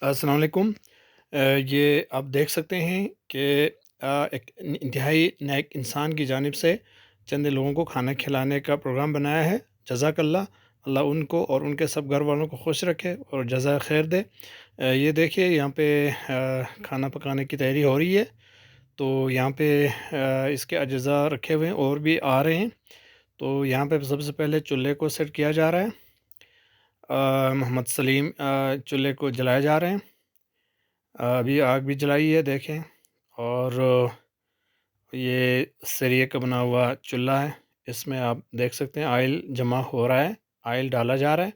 अस्सलाम वालेकुम। ये आप देख सकते हैं कि एक इंतहाई नेक इंसान की जानिब से चंद लोगों को खाना खिलाने का प्रोग्राम बनाया है। जज़ाकल्लाह। अल्लाह उनको और उनके सब घर वालों को खुश रखे और जज़ा खैर दे। ये देखिए यहाँ पे खाना पकाने की तैयारी हो रही है। तो यहाँ पे इसके अज्जा रखे हुए हैं और भी आ रहे हैं। तो यहाँ पे सबसे पहले चूल्हे को सेट किया जा रहा है। मोहम्मद सलीम चूल्हे को जलाए जा रहे हैं। अभी आग भी जलाई है देखें। और ये सरिये का बना हुआ चूल्हा है। इसमें आप देख सकते हैं ऑयल जमा हो रहा है, ऑयल डाला जा रहा है।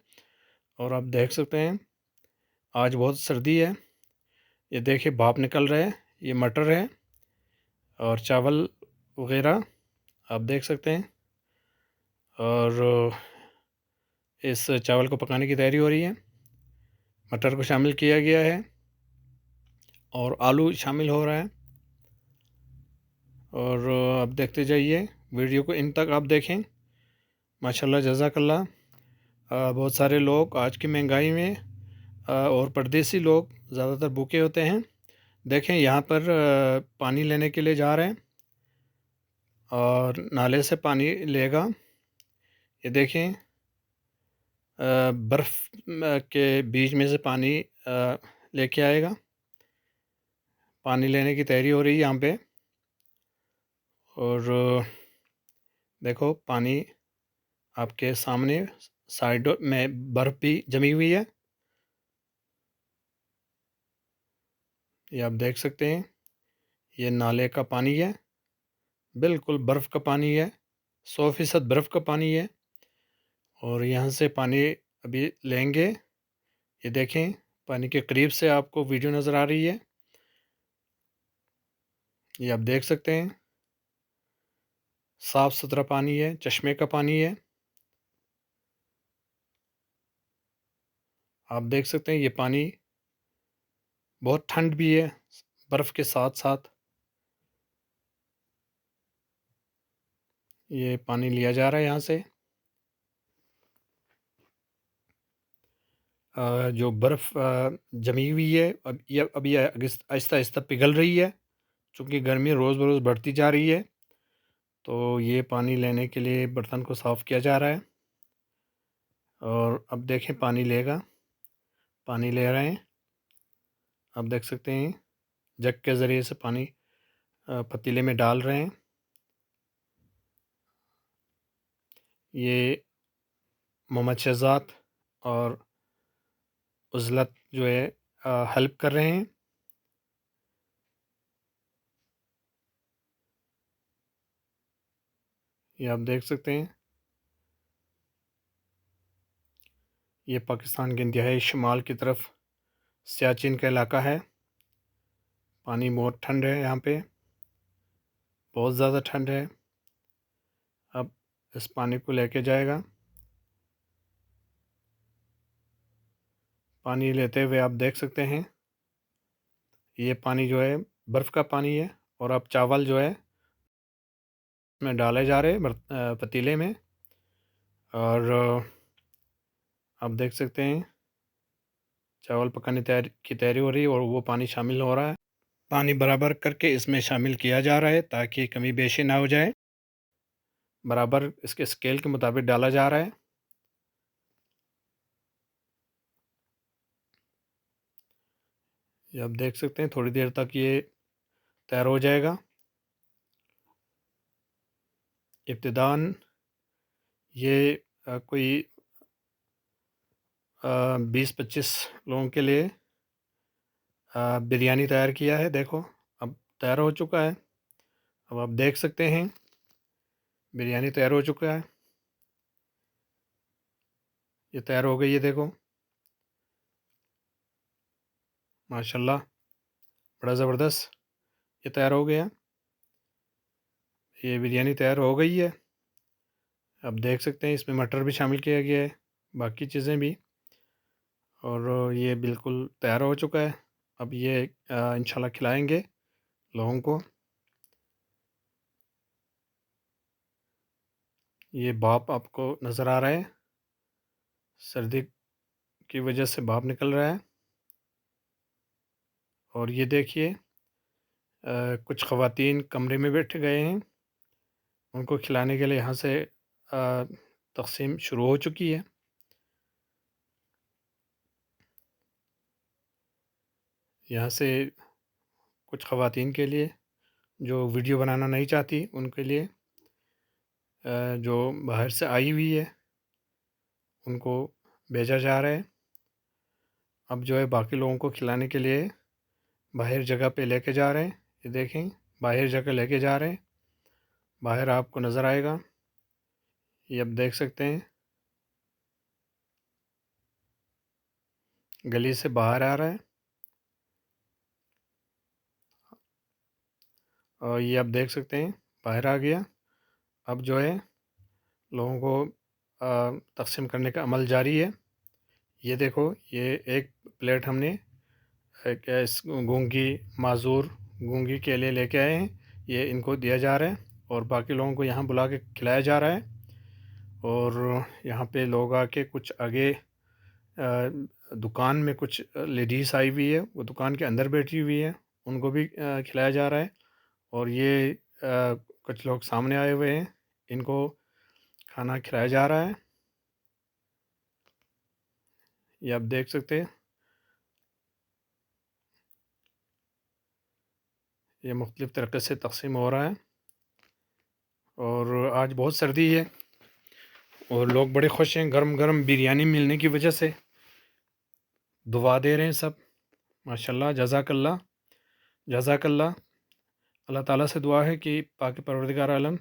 और आप देख सकते हैं आज बहुत सर्दी है। ये देखिए भाप निकल रहे हैं। ये मटर है और चावल वगैरह आप देख सकते हैं। और इस चावल को पकाने की तैयारी हो रही है। मटर को शामिल किया गया है और आलू शामिल हो रहा है। और आप देखते जाइए, वीडियो को इन तक आप देखें। माशाल्लाह जज़ाकल्लाह। बहुत सारे लोग आज की महंगाई में और परदेसी लोग ज़्यादातर भूखे होते हैं। देखें यहाँ पर पानी लेने के लिए जा रहे हैं और नाले से पानी लेगा। ये देखें बर्फ़ के बीच में से पानी लेके आएगा। पानी लेने की तैयारी हो रही है यहाँ पे। और देखो पानी आपके सामने साइडों में बर्फ़ भी जमी हुई है। ये आप देख सकते हैं, ये नाले का पानी है। बिल्कुल बर्फ़ का पानी है, 100% बर्फ़ का पानी है। और यहाँ से पानी अभी लेंगे। ये देखें पानी के करीब से आपको वीडियो नज़र आ रही है। ये आप देख सकते हैं साफ़ सुथरा पानी है, चश्मे का पानी है। आप देख सकते हैं ये पानी बहुत ठंड भी है बर्फ़ के साथ-साथ। ये पानी लिया जा रहा है यहाँ से। जो बर्फ़ जमी हुई है अब ये आहिस्ता-आहिस्ता पिघल रही है। चूँकि गर्मी रोज़ बरोज़ बढ़ती जा रही है, तो ये पानी लेने के लिए बर्तन को साफ़ किया जा रहा है। और अब देखें पानी लेगा, पानी ले रहे हैं। आप देख सकते हैं जग के ज़रिए से पानी पतीले में डाल रहे हैं। ये मोहम्मद शहज़ाद और उज़लत जो है हेल्प कर रहे हैं। ये आप देख सकते हैं ये पाकिस्तान के इंतहाई शुमाल की तरफ सियाचिन का इलाका है। पानी बहुत ठंड है यहाँ पे, बहुत ज़्यादा ठंड है। अब इस पानी को लेके जाएगा। पानी लेते हुए आप देख सकते हैं ये पानी जो है बर्फ़ का पानी है। और अब चावल जो है इसमें डाले जा रहे हैं पतीले में। और आप देख सकते हैं चावल पकाने की तैयारी हो रही है और वो पानी शामिल हो रहा है। पानी बराबर करके इसमें शामिल किया जा रहा है ताकि कमी बेशी ना हो जाए। बराबर इसके स्केल के मुताबिक डाला जा रहा है। ये आप देख सकते हैं थोड़ी देर तक ये तैयार हो जाएगा। इब्तिदान ये कोई 20-25 लोगों के लिए बिरयानी तैयार किया है। देखो अब तैयार हो चुका है। अब आप देख सकते हैं बिरयानी तैयार हो चुका है। ये तैयार हो गई है देखो, माशाल्लाह बड़ा ज़बरदस्त ये तैयार हो गया। ये बिरयानी तैयार हो गई है। अब देख सकते हैं इसमें मटर भी शामिल किया गया है, बाकी चीज़ें भी। और ये बिल्कुल तैयार हो चुका है। अब ये इंशाल्लाह खिलाएँगे लोगों को। ये भाप आपको नज़र आ रहा है, सर्दी की वजह से भाप निकल रहा है। और ये देखिए कुछ ख़वातीन कमरे में बैठ गए हैं, उनको खिलाने के लिए यहाँ से तक़सीम शुरू हो चुकी है। यहाँ से कुछ ख़वातीन के लिए जो वीडियो बनाना नहीं चाहती, उनके लिए जो बाहर से आई हुई है, उनको भेजा जा रहा है। अब जो है बाकी लोगों को खिलाने के लिए बाहर जगह पे लेके जा रहे हैं। ये देखें, बाहर जगह लेके जा रहे हैं, बाहर आपको नज़र आएगा, ये आप देख सकते हैं, गली से बाहर आ रहा है। और ये आप देख सकते हैं बाहर आ गया। अब जो है लोगों को तक़सीम करने का अमल जारी है। ये देखो, ये एक प्लेट हमने इस गूंगी माजूर गूंगी के लिए लेके आए हैं, ये इनको दिया जा रहा है और बाकी लोगों को यहाँ बुला के खिलाया जा रहा है। और यहाँ पे लोग आके कुछ आगे दुकान में कुछ लेडीज़ आई हुई है, वो दुकान के अंदर बैठी हुई है, उनको भी खिलाया जा रहा है। और ये कुछ लोग सामने आए हुए हैं, इनको खाना खिलाया जा रहा है। ये आप देख सकते हैं, ये मुख्तलिफ़ तरीक़े से तक़सीम हो रहा है। और आज बहुत सर्दी है और लोग बड़े खुश हैं, गरम गरम बिरयानी मिलने की वजह से दुआ दे रहे हैं सब। माशाल्लाह, जज़ाकल्लाह जज़ाकल्लाह। अल्लाह ताला से दुआ है कि पाक परवरदिगार आलम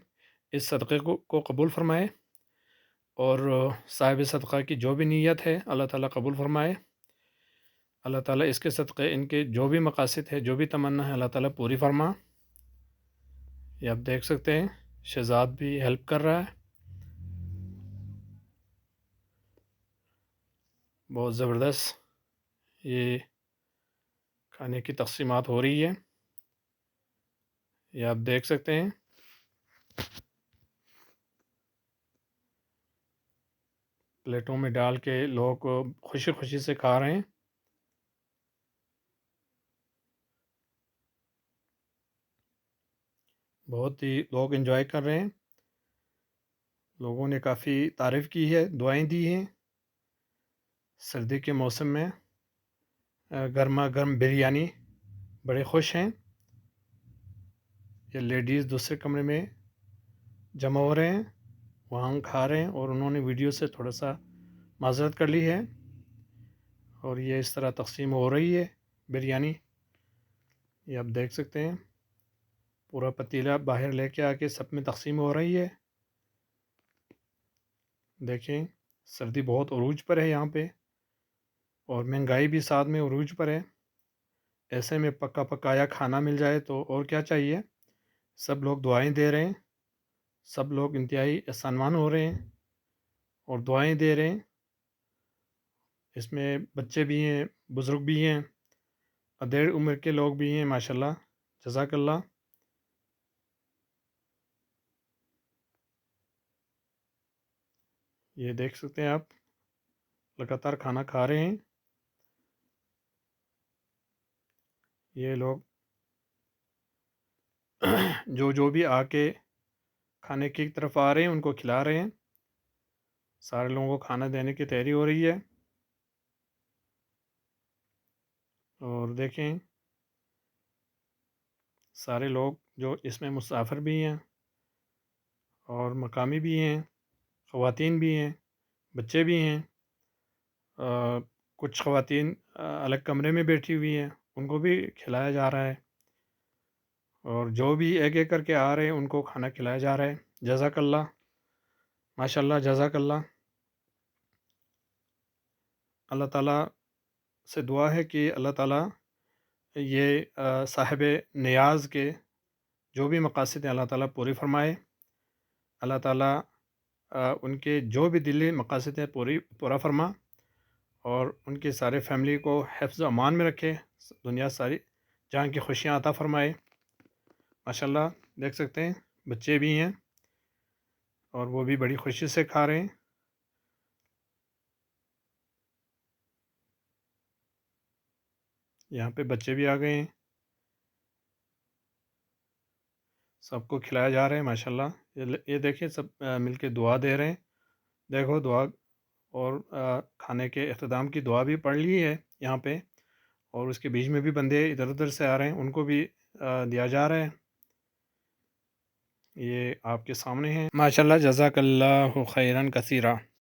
इस सदक़े को कबूल फ़रमाए और साहिब सदक़ा की जो भी नीयत है अल्लाह ताला कबूल फ़रमाए। अल्लाह ताला इसके सदक़े इनके जो भी मक़ासिद है, जो भी तमन्ना है, अल्लाह ताला पूरी फ़रमा। ये आप देख सकते हैं, शहज़ाद भी हेल्प कर रहा है। बहुत ज़बरदस्त ये खाने की तक़सीमात हो रही है, ये आप देख सकते हैं। प्लेटों में डाल के लोग खुशी-खुशी से खा रहे हैं। बहुत ही लोग एंजॉय कर रहे हैं। लोगों ने काफ़ी तारीफ़ की है, दुआएँ दी हैं। सर्दी के मौसम में गरमा-गरम बिरयानी, बड़े खुश हैं। ये लेडीज़ दूसरे कमरे में जमा हो रहे हैं, वहाँ हम खा रहे हैं और उन्होंने वीडियो से थोड़ा-सा माज़रत कर ली है और ये इस तरह तक़सीम हो रही है बिरयानी। ये आप देख सकते हैं, पूरा पतीला बाहर लेके आके सब में तक़सीम हो रही है। देखें, सर्दी बहुत उरूज पर है यहाँ पे और महंगाई भी साथ में उरूज पर है। ऐसे में पका पकाया खाना मिल जाए तो और क्या चाहिए। सब लोग दुआएं दे रहे हैं, सब लोग इंतहाई एहसानमान हो रहे हैं और दुआएं दे रहे हैं। इसमें बच्चे भी हैं, बुज़ुर्ग भी हैं, अधेड़ उम्र के लोग भी हैं। माशाल्लाह, जज़ाकल्लाह। ये देख सकते हैं आप, लगातार खाना खा रहे हैं ये लोग। जो जो भी आके खाने की तरफ आ रहे हैं उनको खिला रहे हैं। सारे लोगों को खाना देने की तैयारी हो रही है। और देखें, सारे लोग जो इसमें मुसाफिर भी हैं और मकामी भी हैं, ख़वातीन भी हैं, बच्चे भी हैं। कुछ ख़वातीन अलग कमरे में बैठी हुई हैं, उनको भी खिलाया जा रहा है और जो भी एक-एक करके आ रहे हैं उनको खाना खिलाया जा रहा है। जज़ाकल्लाह, माशाल्लाह, जज़ाकल्लाह। अल्लाह ताला से दुआ है कि अल्लाह ताला ये साहिब नियाज़ के जो भी मक़ासिद हैं अल्लाह ताला पूरी फ़रमाए। अल्लाह ताला उनके जो भी दिली मक़ासिद हैं पूरा फ़रमा और उनकी सारे फ़ैमिली को हिफ्ज़ अमान में रखे, दुनिया सारी जहाँ की खुशियाँ अता फ़रमाए। माशाल्लाह, देख सकते हैं बच्चे भी हैं और वो भी बड़ी खुशी से खा रहे हैं। यहाँ पे बच्चे भी आ गए हैं, सबको खिलाया जा रहा है माशाल्लाह। ये देखिए सब मिलके दुआ दे रहे हैं। देखो दुआ और खाने के अख्ताम की दुआ भी पढ़ ली है यहाँ पे, और उसके बीच में भी बंदे इधर उधर से आ रहे हैं, उनको भी दिया जा रहा है। ये आपके सामने है माशाल्लाह, जज़ाकल्लाहु खैरन कसीरा।